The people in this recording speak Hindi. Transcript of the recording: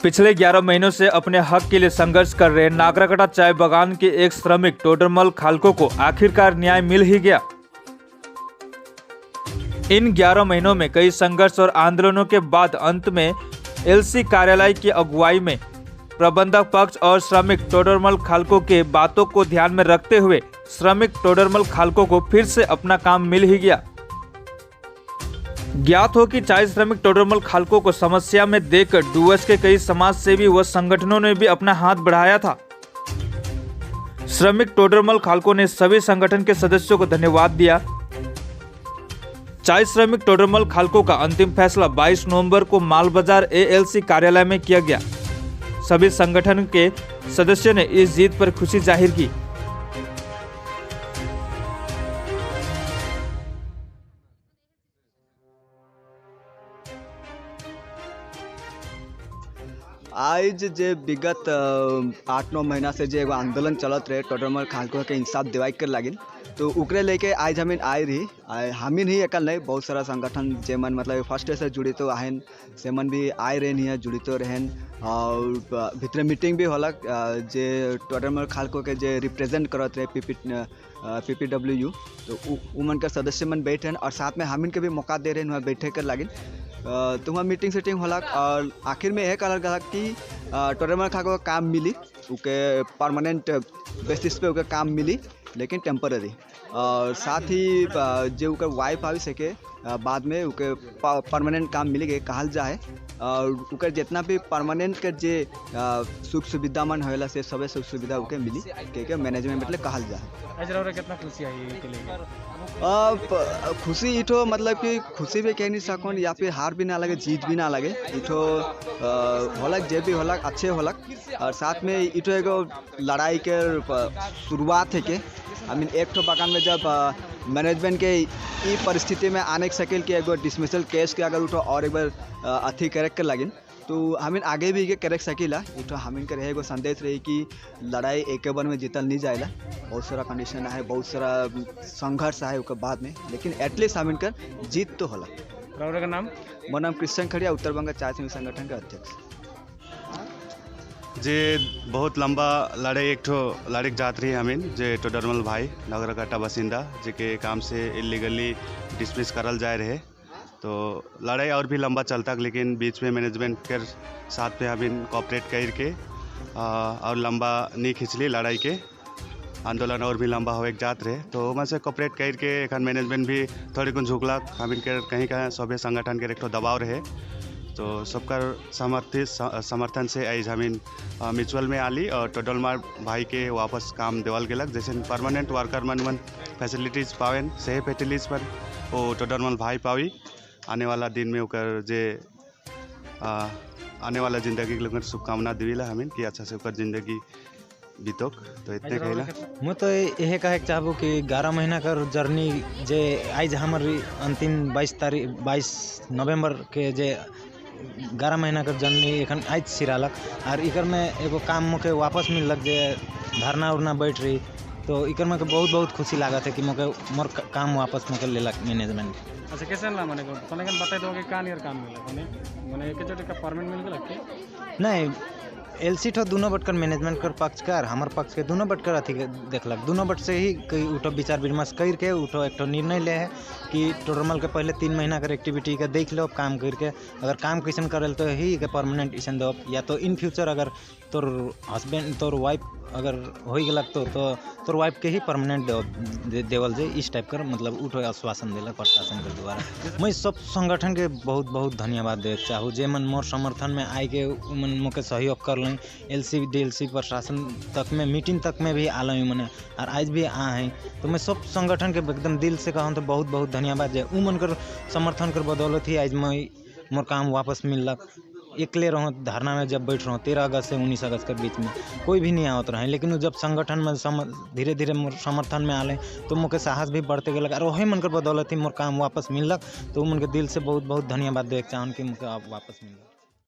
पिछले 11 महीनों से अपने हक के लिए संघर्ष कर रहे नागराकटा चाय बागान के एक श्रमिक टोडरमल खालको को आखिरकार न्याय मिल ही गया। इन 11 महीनों में कई संघर्ष और आंदोलनों के बाद अंत में एलसी कार्यालय की अगुवाई में प्रबंधक पक्ष और श्रमिक टोडरमल खालको के बातों को ध्यान में रखते हुए श्रमिक टोडरमल खालको को फिर से अपना काम मिल ही गया। ज्ञात हो कि चाय श्रमिक टोडरमल खालको को समस्या में देखकर डूवर्स के कई समाज सेवी व संगठनों ने भी अपना हाथ बढ़ाया था। श्रमिक टोडरमल खालको ने सभी संगठन के सदस्यों को धन्यवाद दिया। चाय श्रमिक टोडरमल खालको का अंतिम फैसला 22 नवंबर को माल बाजार एएलसी कार्यालय में किया गया। सभी संगठन के सदस्यों ने इस जीत पर खुशी जाहिर की। आज जे विगत 8-9 महीना से जो आंदोलन चलत रहे टोडरमल खालको के इंसाफ दिवाई कर लागिन, तो उकरे लेके आज हमें आए रही। हमें ही एकल नहीं, बहुत सारा संगठन जेमन मतलब फर्स्ट से जुड़ी तो आहन सेमन भी आए रहे नहीं जुड़ी रहन और भीतर मीटिंग भी होलक जे टोडरमल खालको के जे रिप्रेजेंट करत रहे पीपीडब्ल्यू, तो उमन के सदस्य मन बैठे और साथ में हमिन के भी मौका दे रहे हैं बैठे कर लागिन। तो वहाँ मीटिंग सेटिंग होला और आखिर में यह कहल गया कि टोडरमल खालको का काम मिली, उके परमानेंट बेसिस पे उके काम मिली लेकिन टेम्पररी, और साथ ही जो उनका वाइफ आवी सके बाद में उके परमानेंट काम मिली के कहल जाए और उनका जितना भी परमानेंट के जे सुख सुविधा मन होला से सब सुख सुविधा उके मिली के मैनेजमेंट मतलब कहल जाए। कितना खुशी आई के लिए? खुशी इठो मतलब कि खुशी भी कह नहीं सकूँ या फिर हार भी ना लगे जीत भी ना लगे, इठो होलक जे भी होलक अच्छे होलक। और साथ में इठो एगो लड़ाई के शुरुआत है के आई मीन एक ठो बागान में जब मैनेजमेंट के ई परिस्थिति में आने के सकेल कि एगो डिसमिसल केस के अगर उठो और एक बार अथी करेक्ट कर लगिन तो हमें आगे भी के करेक्ट सकीला। इठो हमें के रहे संदेश रही कि लड़ाई एक बार में जीतल नहीं जाएगा, बहुत सारा कंडीशन है, बहुत सारा संघर्ष है उसके बाद में, लेकिन एटलीस्ट हमें कर जीत तो होला। का नाम? मोर नाम कृष्ण खड़िया, उत्तर बंग चाय श्रमिक संगठन के अध्यक्ष। जे बहुत लंबा लड़ाई एक ठो लड़ाई जात रही हमें जे टोडरमल भाई नागराकटा बासिंदा जे के काम से इलीगली डिसमिस करल जाए रहे, तो लड़ाई और भी लंबा चलता, लेकिन बीच में मैनेजमेंट के साथ में हमें कोऑपरेट करके और लंबा नहीं खिंचली लड़ाई के आंदोलन और भी लंबा हो एक जात रहे, तो वहाँ से कोऑपरेट करके एखन मैनेजमेंट भी थोड़ी कुछ झुकलक हमें के कहीं कहीं सभी संगठन के एक ठो दबाव रहे, तो सबका समर्थन से आज हमें म्यूचुअल में आली और टोडरमल भाई के वापस काम देवल गेलक। जैसे परमानेंट वर्कर मन फैसिलिटीज़ पावेन सही फैसिलिटीज़ पर वो टोडरमल भाई पावी आने वाला दिन में उकर जे आने वाला ज़िंदगी के लिए शुभकामना दिला हमें कि अच्छा से उकर ज़िंदगी बीतोक। तो इतने कहला मैं तो यह कहे चाहूँ कि 11 महीना का जर्नी जे आज हमारी अंतिम 22 नवंबर के जे 11 महीना का जर्नी एखन आज सिरालक और इकर में एगो काम मुके वापस मिलक जे धरना उरना बैठ रही, तो इकर में बहुत बहुत खुशी लागत है कि मोर काम वापस मुके लेलक मैनेजमेंट। अच्छा कैसे ना माने को तने कन बताई दो कि कान यार काम मिला माने एक जोटे का परमानेंट मिल गलक के नहीं एलसी ठो दोनों बटकर मैनेजमेंट कर पक्ष कर हमार पक्ष के दोनों बटकर अथी देखलक, दोनों बट से ही कई उठो विचार विमर्श करके उठो एक निर्णय ले है कि टोडरमल के पहले 3 महीना का एक्टिविटी का देख लो काम करके, अगर काम कैसन करल तो ही के परमानेंट इसन दो, या तो इन फ्यूचर अगर तोर हस्बैंड तोर वाइफ अगर हो गलक तो तोर वाइफ के ही परमानेंट देवल जे इस टाइप कर मतलब उठो आश्वासन दिलक प्रशासन के द्वारा। मैं सब संगठन के बहुत बहुत धन्यवाद दे चाहूँ जे मन मोर समर्थन में आए के मन मोके सहयोग कर लें, एलसी डीएलसी प्रशासन तक में मीटिंग तक में भी आल मैंने और आज भी आ हैं, तो मैं सब संगठन के एकदम दिल से कहूँ तो बहुत बहुत धन्यवाद जे उमन कर समर्थन कर बदौलत ही आज मैं मोर काम वापस मिलक। एकले रहो धरना में जब बैठ रहा 13 अगस्त से 19 अगस्त के बीच में कोई भी नहीं आवत रहे, लेकिन जब संगठन में धीरे धीरे मोर समर्थन में आले तो मुके साहस भी बढ़ते गलक और वही मन कर बदौलत ही मोर काम वापस मिलक, तो उनके दिल से बहुत बहुत धन्यवाद दे चाहूँ कि मुके वापस मिलक।